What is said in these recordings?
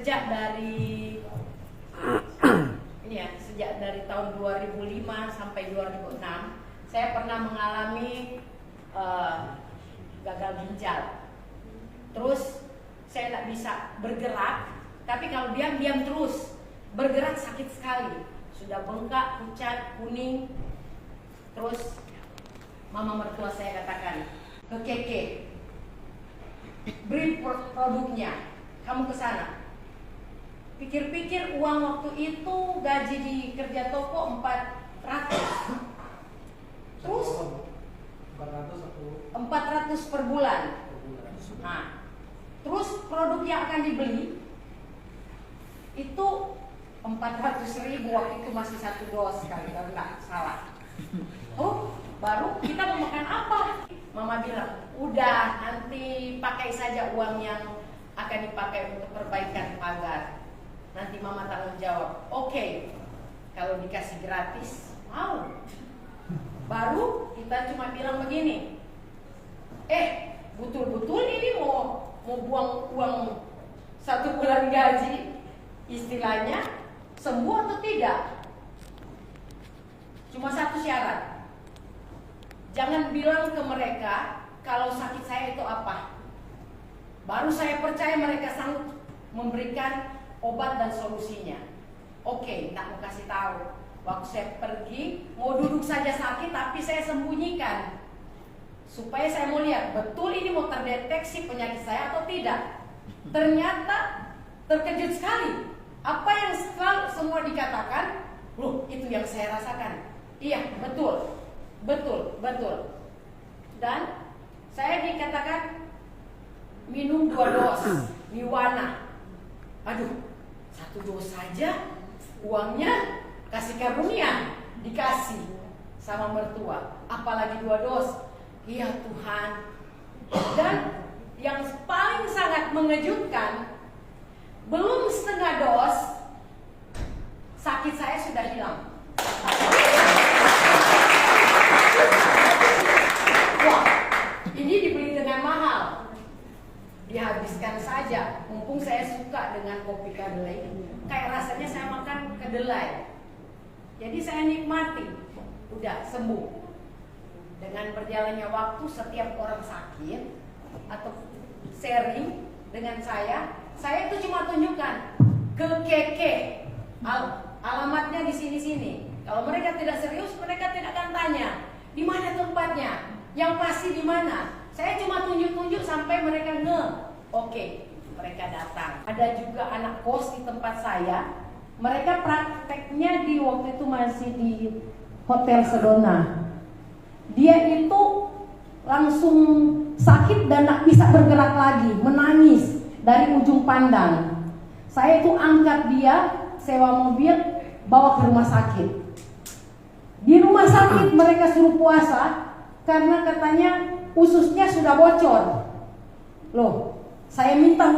sejak dari sejak dari tahun 2005 sampai 2006 saya pernah mengalami gagal ginjal. Terus saya tidak bisa bergerak, tapi kalau diam terus, bergerak sakit sekali. Sudah bengkak, pucat, kuning. Terus mama mertua saya katakan, ke Keke, beri produknya, kamu ke sana. Pikir-pikir uang waktu itu gaji di kerja toko 400. Terus 400 per bulan. Nah, terus produk yang akan dibeli itu 400.000, waktu itu masih 1 dos kali kalau nggak salah. Oh, baru kita mau makan apa? Mama bilang, udah nanti pakai saja uang yang akan dipakai untuk perbaikan pagar. Nanti mama tanggung jawab. Oke, kalau dikasih gratis mau. Baru kita cuma bilang begini, betul-betul ini mau buang uang 1 bulan gaji, istilahnya sembuh atau tidak? Cuma satu syarat, jangan bilang ke mereka kalau sakit saya itu apa. Baru saya percaya mereka sanggup memberikan obat dan solusinya. Oke, tak mau kasih tahu. Waktu saya pergi, mau duduk saja sakit, tapi saya sembunyikan supaya saya mau lihat betul ini mau terdeteksi penyakit saya atau tidak. Ternyata terkejut sekali. Apa yang semua dikatakan, loh itu yang saya rasakan. Iya, betul. Dan saya dikatakan minum 2 dos Niwana. Aduh, 1 dos saja uangnya kasih karunia, dikasih sama mertua, apalagi 2 dos. Iya Tuhan. Dan yang paling sangat mengejutkan, belum setengah dos sakit saya sudah hilang. Wah, ini dibeli dengan mahal, dihabiskan saja. Mumpung saya suka dengan kopi kedelai, kayak rasanya saya makan kedelai. Jadi saya nikmati, udah sembuh. Dengan berjalannya waktu, setiap orang sakit atau sharing dengan saya itu cuma tunjukkan ke Keke, alamatnya di sini. Kalau mereka tidak serius, mereka tidak akan tanya di mana tempatnya, yang pasti di mana. Saya cuma tunjuk sampai mereka oke, mereka datang. Ada juga anak kos di tempat saya. Mereka prakteknya di waktu itu masih di Hotel Sedona. Dia itu langsung sakit dan tak bisa bergerak lagi, menangis dari ujung pandang. Saya itu angkat dia, sewa mobil, bawa ke rumah sakit. Di rumah sakit mereka suruh puasa karena katanya ususnya sudah bocor. Loh, saya minta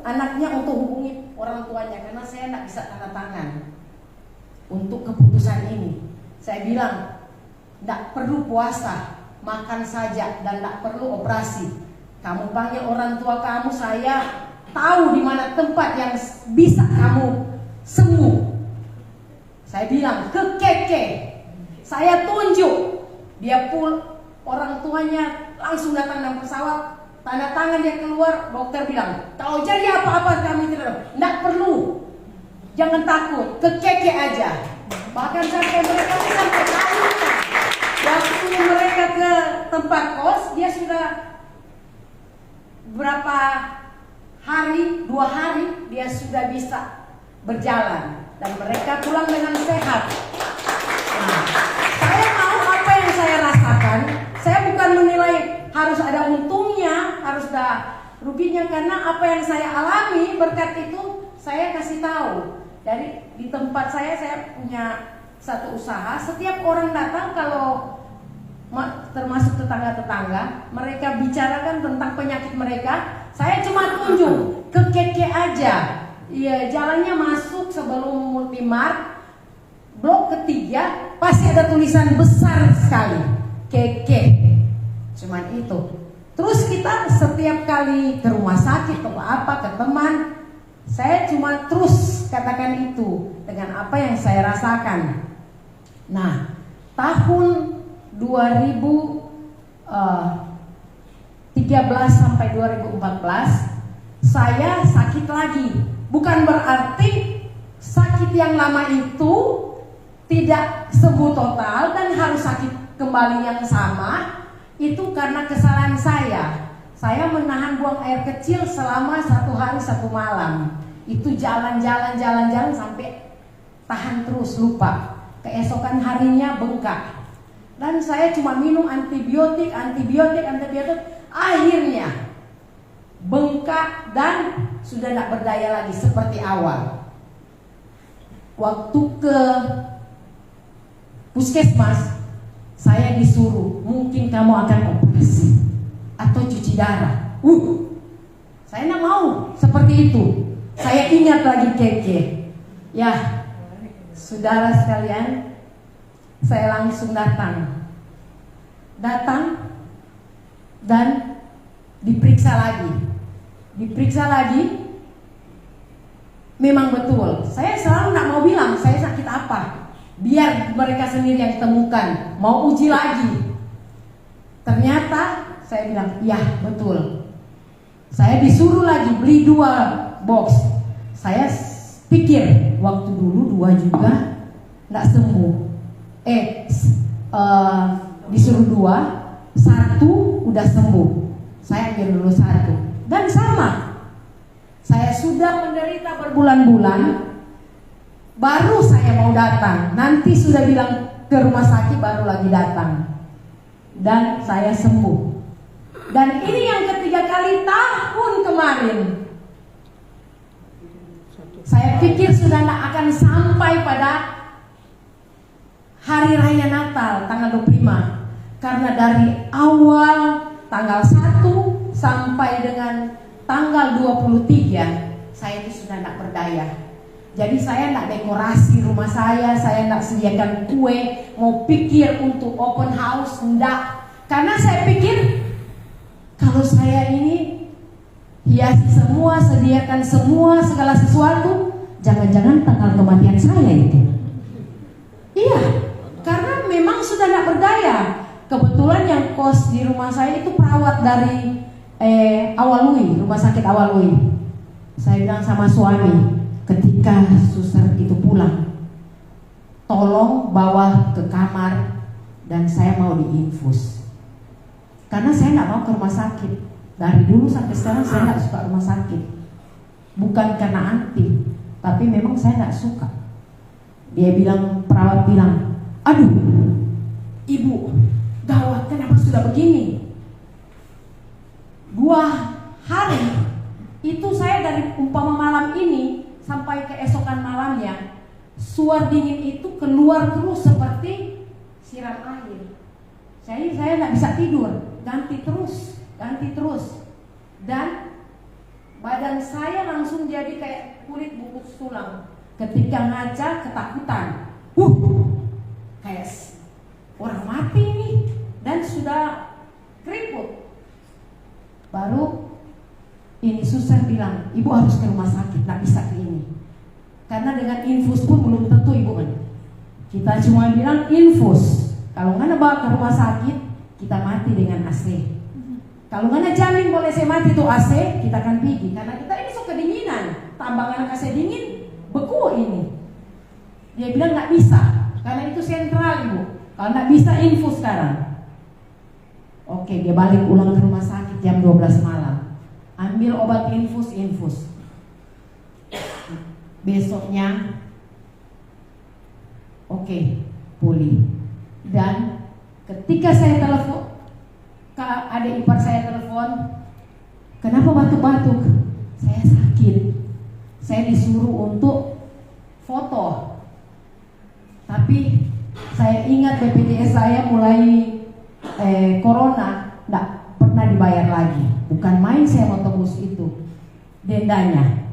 anaknya untuk hubungi orang tuanya karena saya tidak bisa tanda tangan untuk keputusan ini. Saya bilang, tidak perlu puasa, makan saja dan tidak perlu operasi. Kamu panggil orang tua kamu, saya tahu di mana tempat yang bisa kamu sembuh. Saya bilang ke Keke, saya tunjuk. Dia orang tuanya langsung datang dengan pesawat. Tanda tangan dia keluar, dokter bilang, kalau jadi apa-apa kami tidak perlu, jangan takut, ke Keke aja. Bahkan sampai mereka sampai tahunya, waktu mereka ke tempat kos, dia sudah berapa hari, 2 hari, dia sudah bisa berjalan dan mereka pulang dengan sehat. Nah, saya tahu apa yang saya rasakan. Saya bukan menilai harus ada untungnya, harus ada ruginya, karena apa yang saya alami berkat itu saya kasih tahu. Dari di tempat saya punya satu usaha. Setiap orang datang, kalau termasuk tetangga-tetangga, mereka bicarakan tentang penyakit mereka, saya cuma tunjuk ke Keke aja. Iya, jalannya masuk sebelum Multimart, blok ketiga, pasti ada tulisan besar sekali, Keke. Cuman itu. Terus kita setiap kali ke rumah sakit, ke apa, ke teman, Saya cuma terus katakan itu dengan apa yang saya rasakan. Nah, tahun 2013 sampai 2014 saya sakit lagi. Bukan berarti sakit yang lama itu tidak sembuh total dan harus sakit kembali yang sama. Itu karena kesalahan saya. Saya menahan buang air kecil selama 1 hari 1 malam. Itu jalan-jalan sampai tahan terus, lupa. Keesokan harinya bengkak. Dan saya cuma minum antibiotik. Akhirnya bengkak dan sudah tidak berdaya lagi seperti awal. Waktu ke puskesmas, saya disuruh, mungkin kamu akan operasi atau cuci darah. Saya tidak mau seperti itu. Saya ingat lagi Keke. Ya, saudara sekalian, saya langsung datang dan diperiksa lagi. Memang betul, saya selalu tidak mau bilang saya sakit apa, biar mereka sendiri yang temukan. Mau uji lagi, ternyata saya bilang ya betul. Saya disuruh lagi beli 2 box. Saya pikir waktu dulu 2 juga tidak sembuh. Disuruh 2, 1 udah sembuh. Saya ambil dulu 1. Dan sama, saya sudah menderita berbulan-bulan, baru saya mau datang. Nanti sudah bilang ke rumah sakit, baru lagi datang. Dan saya sembuh. Dan ini yang ketiga kali tahun kemarin. Saya pikir sudah tidak akan sampai pada Hari Raya Natal tanggal 25. Karena dari awal tanggal 1 sampai dengan tanggal 23 saya itu sudah tidak berdaya. Jadi saya tidak dekorasi rumah saya tidak sediakan kue, mau pikir untuk open house, tidak. Karena saya pikir kalau saya ini hiasi semua, sediakan semua, segala sesuatu, jangan-jangan tanggal kematian saya itu. Iya, karena memang sudah tidak berdaya. Kebetulan yang kos di rumah saya itu perawat dari Awalui, rumah sakit Awalui. Saya bilang sama suami ketika suster itu pulang, tolong bawa ke kamar dan saya mau diinfus. Karena saya nggak mau ke rumah sakit. Dari dulu sampai sekarang saya nggak suka rumah sakit. Bukan karena anti, tapi memang saya nggak suka. Perawat bilang, aduh, ibu, gawat, kenapa sudah begini? 2 hari itu saya dari umpama malam ini sampai keesokan malamnya, suar dingin itu keluar terus seperti siram air. Saya tidak bisa tidur, ganti terus, dan badan saya langsung jadi kayak kulit bungkus tulang. Ketika ngaca ketakutan, kayak orang mati ini, dan sudah keriput. Baru ini suster bilang, ibu harus ke rumah sakit, nggak bisa ke ini. Karena dengan infus pun belum tentu ibu kan. Kita cuma bilang infus. Kalau nggak bawa ke rumah sakit, kita mati dengan AC. Kalau nggak jamin boleh saya mati tuh AC, kita akan pergi. Karena kita ini suka kedinginan, tambangan AC dingin, beku ini. Dia bilang nggak bisa, karena itu sentral ibu. Kalau nggak bisa infus sekarang. Oke, dia balik ulang ke rumah sakit jam 12 malam. Ambil obat infus. Besoknya pulih. Dan ketika saya telepon, adik ipar saya telepon, kenapa batuk-batuk? Saya sakit. Saya disuruh untuk foto. Tapi saya ingat BPJS saya mulai corona tidak pernah dibayar lagi. Bukan main saya mau tebus itu dendanya.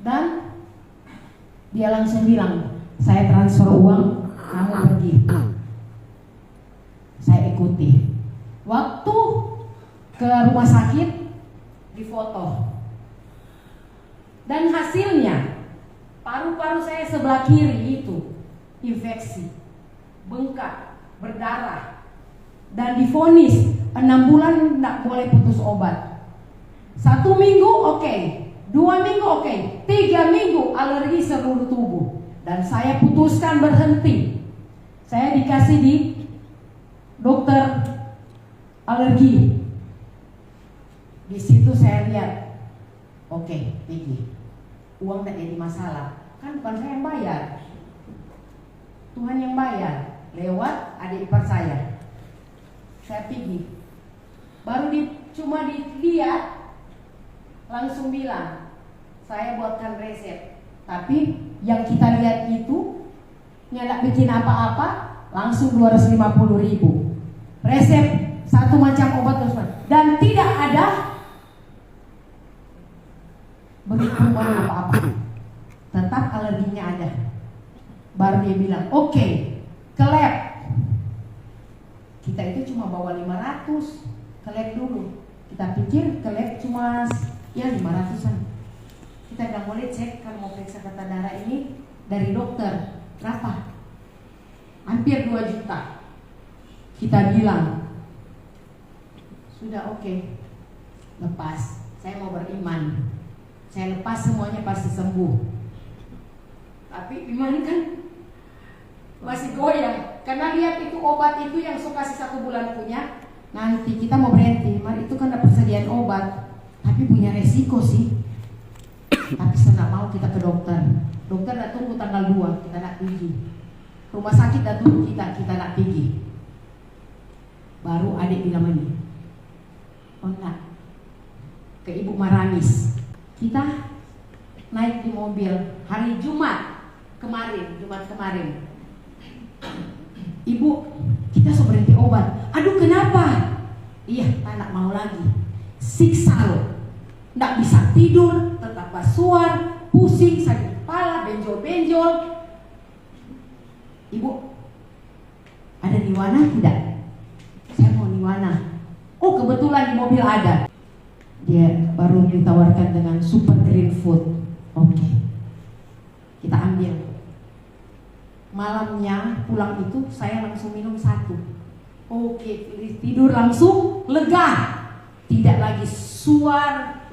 Dan dia langsung bilang, saya transfer uang, kamu pergi. Saya ikuti. Waktu ke rumah sakit, difoto. hasilnya paru-paru saya sebelah kiri itu infeksi, bengkak, berdarah, dan divonis 6 bulan tidak boleh putus obat. 1 minggu oke, 2 minggu oke, 3 minggu alergi seluruh tubuh, dan saya putuskan berhenti. Saya dikasih di dokter alergi. Di situ saya lihat, oke, Vicky, uang tidak jadi masalah, kan bukan saya yang bayar, Tuhan yang bayar lewat adik ipar saya. Saya pergi, baru cuma dilihat, langsung bilang, saya buatkan resep. Tapi yang kita lihat itu nggak bikin apa-apa, langsung 250.000. Resep 1 macam obat terus, dan tidak ada beri perubahan apa-apa, tetap alerginya ada. Baru dia bilang, oke, ke lab. Kita itu cuma bawa 500 ke lab dulu. Kita pikir ke lab cuma ya 500-an. Kita bilang, boleh cek kalau mau periksa tata darah ini dari dokter berapa? Hampir 2 juta. Kita bilang, sudah oke, lepas. Saya mau beriman, saya lepas semuanya pasti sembuh. Tapi iman kan masih goyang, karena lihat itu obat itu yang suka kasih 1 bulan punya. Nanti kita mau berhenti, mari itu kan ada persediaan obat, tapi punya resiko sih. Tapi saya nggak mau, kita ke dokter. Dokter dah tunggu tanggal 2, kita nak pergi. Rumah sakit dah tunggu kita nak pergi. Baru adik bilang ini, oh enggak, ke Ibu Maramis. Kita naik di mobil hari Jumat kemarin. Ibu, kita sudah berhenti obat. Aduh, kenapa? Iya, tak mau lagi. Siksa loh. Nggak bisa tidur, tetap basuar, pusing, sakit kepala, benjol-benjol. Ibu, ada Niwana tidak? Saya mau Niwana. Oh, kebetulan di mobil ada. Dia baru ditawarkan dengan super green food. Oke, kita ambil. Malamnya pulang itu saya langsung minum 1. Oke, tidur langsung lega. Tidak lagi suar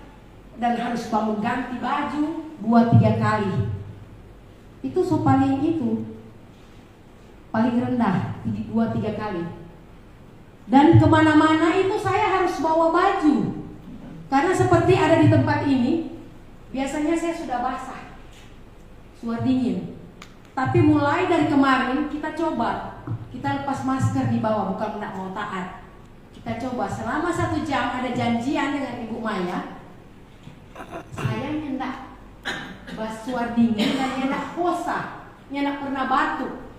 dan harus bangun ganti baju 2-3 kali. Itu paling rendah 2-3 kali. Dan kemana-mana itu saya harus bawa baju. Karena seperti ada di tempat ini, biasanya saya sudah basah, suara dingin. Tapi mulai dari kemarin kita coba, kita lepas masker di bawah, bukan tidak mau taat. Kita coba selama 1 jam, ada janjian dengan Ibu Maya. Saya hendak suara dingin dan hendak kosa, hendak pernah batuk.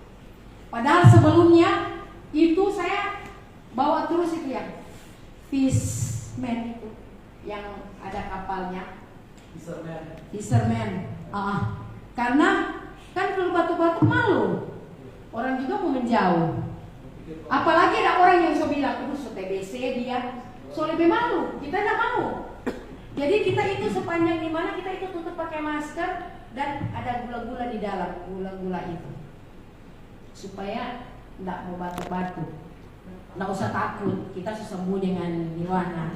Padahal sebelumnya itu saya bawa terus itu ya, fishman itu, yang ada kapalnya, fisherman. Karena kan kalau batuk-batuk malu, orang juga mau menjauh. Apalagi ada orang yang so bilang, so TBC dia, so lebih malu. Kita tidak mau. Jadi kita itu sepanjang di mana kita itu tutup pakai masker dan ada gula-gula di dalam, gula-gula itu, supaya tidak mau batuk-batuk. Nggak usah takut, kita sembuh dengan Niwana.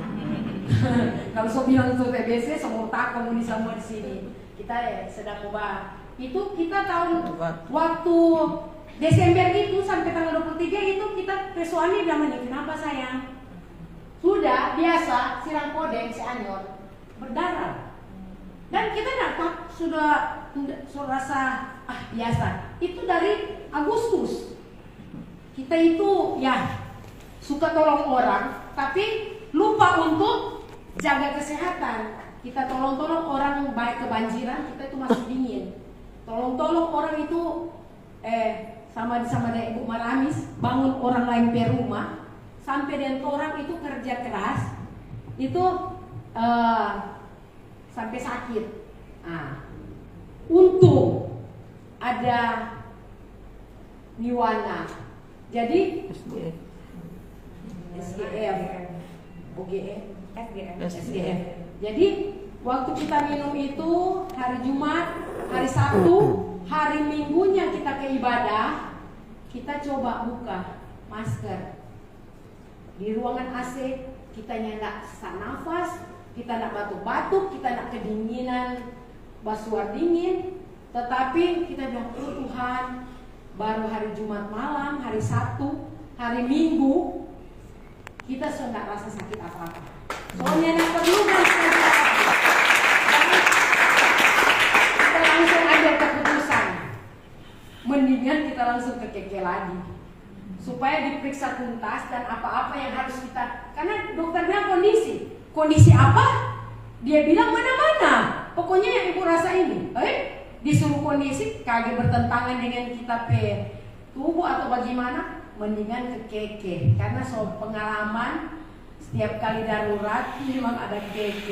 Kalau so bilang itu TBC, semua tak kamu di semua di sini. Kita sedang ubah. Itu kita tahun waktu Desember itu sampai tanggal 23 itu kita ke suami bilang ini, kenapa sayang? Sudah biasa silang kodeng si Anyor berdarah. Dan kita dapat sudah rasa biasa. Itu dari Agustus. Kita itu ya suka tolong orang, tapi lupa untuk jaga kesehatan. Kita tolong-tolong orang baik kebanjiran, kita itu masih dingin. Tolong-tolong orang itu sama dengan Ibu Maramis, bangun orang lain ke rumah, sampai dan orang itu kerja keras, itu sampai sakit. Untung ada Niwana. Jadi SGM, OGM, SGM. Jadi Waktu kita minum itu hari Jumat, hari Sabtu, hari Minggunya kita ke ibadah, kita coba buka masker. Di ruangan AC, kita nyendak sesak nafas, kita nak batuk-batuk, kita nak kedinginan, basuar dingin. Tetapi kita bilang, oh Tuhan, baru hari Jumat malam, hari Sabtu, hari Minggu, kita sudah tidak rasa sakit apa-apa. Soalnya yang perlu dan kita langsung ambil keputusan, mendingan kita langsung ke KK lagi, supaya diperiksa tuntas dan apa-apa yang harus kita. Karena dokternya kondisi apa? Dia bilang mana-mana. Pokoknya yang ibu rasa ini, disuruh kondisi kaget bertentangan dengan kita tubuh atau bagaimana, mendingan ke KK. Karena soal pengalaman setiap kali darurat memang ada KK.